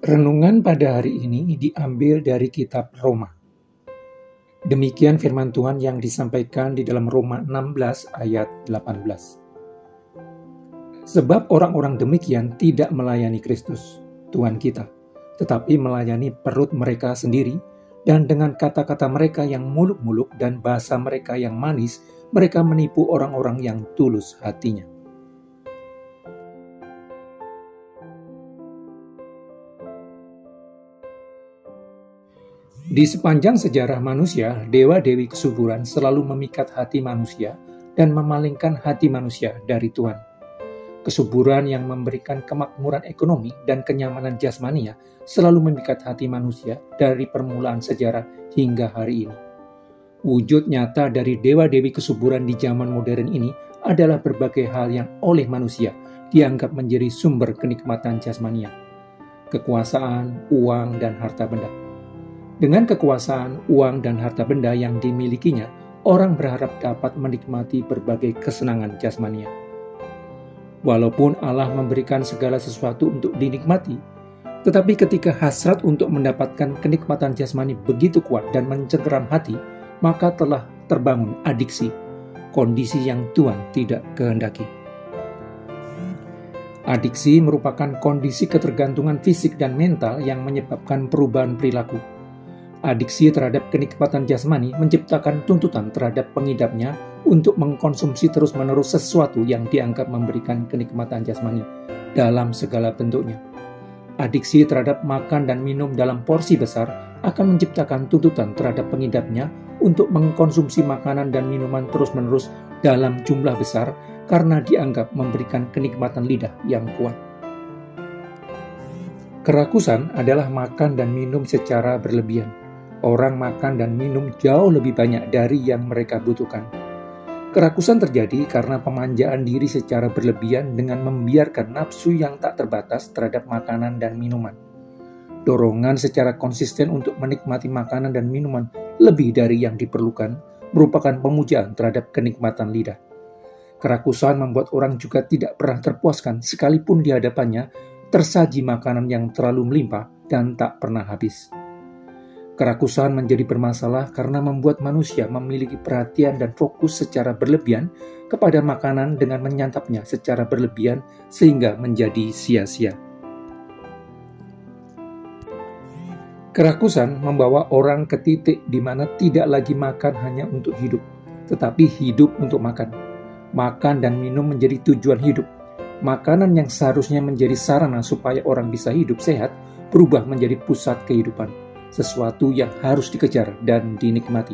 Renungan pada hari ini diambil dari kitab Roma. Demikian firman Tuhan yang disampaikan di dalam Roma 16 ayat 18. Sebab orang-orang demikian tidak melayani Kristus, Tuhan kita, tetapi melayani perut mereka sendiri, dan dengan kata-kata mereka yang muluk-muluk dan bahasa mereka yang manis, mereka menipu orang-orang yang tulus hatinya. Di sepanjang sejarah manusia, dewa-dewi kesuburan selalu memikat hati manusia dan memalingkan hati manusia dari Tuhan. Kesuburan yang memberikan kemakmuran ekonomi dan kenyamanan jasmania selalu memikat hati manusia dari permulaan sejarah hingga hari ini. Wujud nyata dari dewa-dewi kesuburan di zaman modern ini adalah berbagai hal yang oleh manusia dianggap menjadi sumber kenikmatan jasmania, kekuasaan, uang, dan harta benda. Dengan kekuasaan, uang, dan harta benda yang dimilikinya, orang berharap dapat menikmati berbagai kesenangan jasmania. Walaupun Allah memberikan segala sesuatu untuk dinikmati, tetapi ketika hasrat untuk mendapatkan kenikmatan jasmani begitu kuat dan mencengkeram hati, maka telah terbangun adiksi, kondisi yang Tuhan tidak kehendaki. Adiksi merupakan kondisi ketergantungan fisik dan mental yang menyebabkan perubahan perilaku. Adiksi terhadap kenikmatan jasmani menciptakan tuntutan terhadap pengidapnya untuk mengkonsumsi terus-menerus sesuatu yang dianggap memberikan kenikmatan jasmani dalam segala bentuknya. Adiksi terhadap makan dan minum dalam porsi besar akan menciptakan tuntutan terhadap pengidapnya untuk mengkonsumsi makanan dan minuman terus-menerus dalam jumlah besar karena dianggap memberikan kenikmatan lidah yang kuat. Kerakusan adalah makan dan minum secara berlebihan. Orang makan dan minum jauh lebih banyak dari yang mereka butuhkan. Kerakusan terjadi karena pemanjaan diri secara berlebihan dengan membiarkan nafsu yang tak terbatas terhadap makanan dan minuman. Dorongan secara konsisten untuk menikmati makanan dan minuman lebih dari yang diperlukan merupakan pemujaan terhadap kenikmatan lidah. Kerakusan membuat orang juga tidak pernah terpuaskan sekalipun di hadapannya tersaji makanan yang terlalu melimpah dan tak pernah habis. Kerakusan menjadi bermasalah karena membuat manusia memiliki perhatian dan fokus secara berlebihan kepada makanan dengan menyantapnya secara berlebihan sehingga menjadi sia-sia. Kerakusan membawa orang ke titik di mana tidak lagi makan hanya untuk hidup, tetapi hidup untuk makan. Makan dan minum menjadi tujuan hidup. Makanan yang seharusnya menjadi sarana supaya orang bisa hidup sehat berubah menjadi pusat kehidupan. Sesuatu yang harus dikejar dan dinikmati.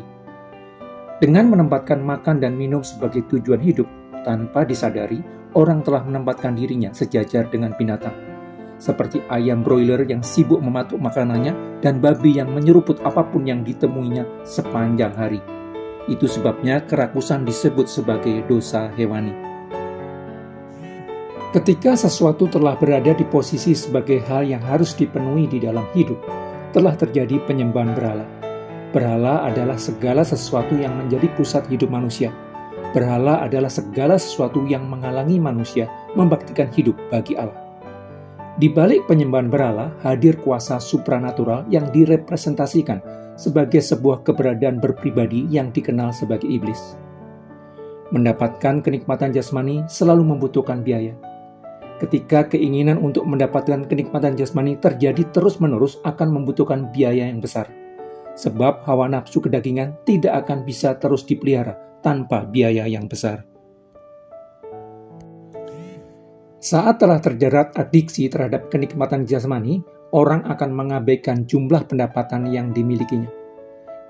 Dengan menempatkan makan dan minum sebagai tujuan hidup, tanpa disadari, orang telah menempatkan dirinya sejajar dengan binatang. Seperti ayam broiler yang sibuk mematuk makanannya dan babi yang menyeruput apapun yang ditemuinya sepanjang hari. Itu sebabnya kerakusan disebut sebagai dosa hewani. Ketika sesuatu telah berada di posisi sebagai hal yang harus dipenuhi di dalam hidup, telah terjadi penyembahan berhala. Berhala adalah segala sesuatu yang menjadi pusat hidup manusia. Berhala adalah segala sesuatu yang menghalangi manusia membaktikan hidup bagi Allah. Di balik penyembahan berhala hadir kuasa supranatural yang direpresentasikan sebagai sebuah keberadaan berpribadi yang dikenal sebagai iblis. Mendapatkan kenikmatan jasmani selalu membutuhkan biaya. Ketika keinginan untuk mendapatkan kenikmatan jasmani terjadi terus-menerus akan membutuhkan biaya yang besar. Sebab hawa nafsu kedagingan tidak akan bisa terus dipelihara tanpa biaya yang besar. Saat telah terjerat adiksi terhadap kenikmatan jasmani, orang akan mengabaikan jumlah pendapatan yang dimilikinya.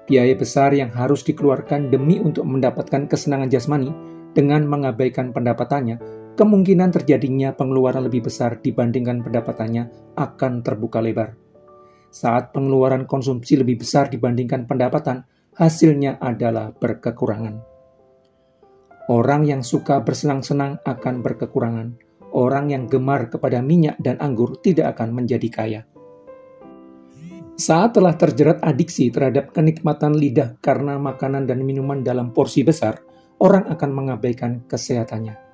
Biaya besar yang harus dikeluarkan demi untuk mendapatkan kesenangan jasmani dengan mengabaikan pendapatannya, kemungkinan terjadinya pengeluaran lebih besar dibandingkan pendapatannya akan terbuka lebar. Saat pengeluaran konsumsi lebih besar dibandingkan pendapatan, hasilnya adalah berkekurangan. Orang yang suka bersenang-senang akan berkekurangan. Orang yang gemar kepada minyak dan anggur tidak akan menjadi kaya. Saat telah terjerat adiksi terhadap kenikmatan lidah karena makanan dan minuman dalam porsi besar, orang akan mengabaikan kesehatannya.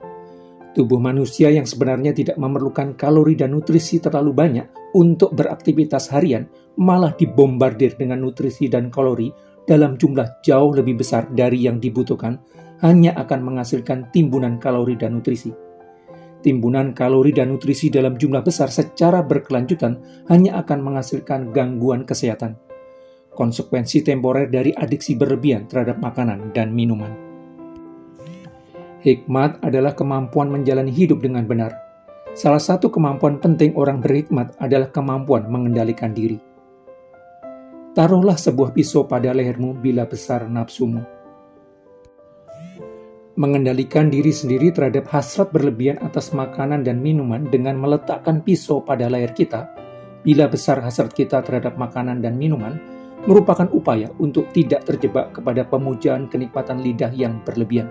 Tubuh manusia yang sebenarnya tidak memerlukan kalori dan nutrisi terlalu banyak untuk beraktivitas harian malah dibombardir dengan nutrisi dan kalori dalam jumlah jauh lebih besar dari yang dibutuhkan, hanya akan menghasilkan timbunan kalori dan nutrisi. Timbunan kalori dan nutrisi dalam jumlah besar secara berkelanjutan hanya akan menghasilkan gangguan kesehatan. Konsekuensi temporer dari adiksi berlebihan terhadap makanan dan minuman. Hikmat adalah kemampuan menjalani hidup dengan benar. Salah satu kemampuan penting orang berhikmat adalah kemampuan mengendalikan diri. Taruhlah sebuah pisau pada lehermu bila besar nafsumu. Mengendalikan diri sendiri terhadap hasrat berlebihan atas makanan dan minuman dengan meletakkan pisau pada leher kita, bila besar hasrat kita terhadap makanan dan minuman, merupakan upaya untuk tidak terjebak kepada pemujaan kenikmatan lidah yang berlebihan.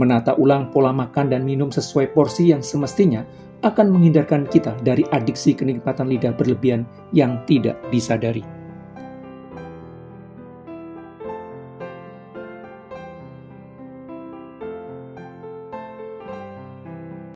Menata ulang pola makan dan minum sesuai porsi yang semestinya akan menghindarkan kita dari adiksi kenikmatan lidah berlebihan yang tidak disadari.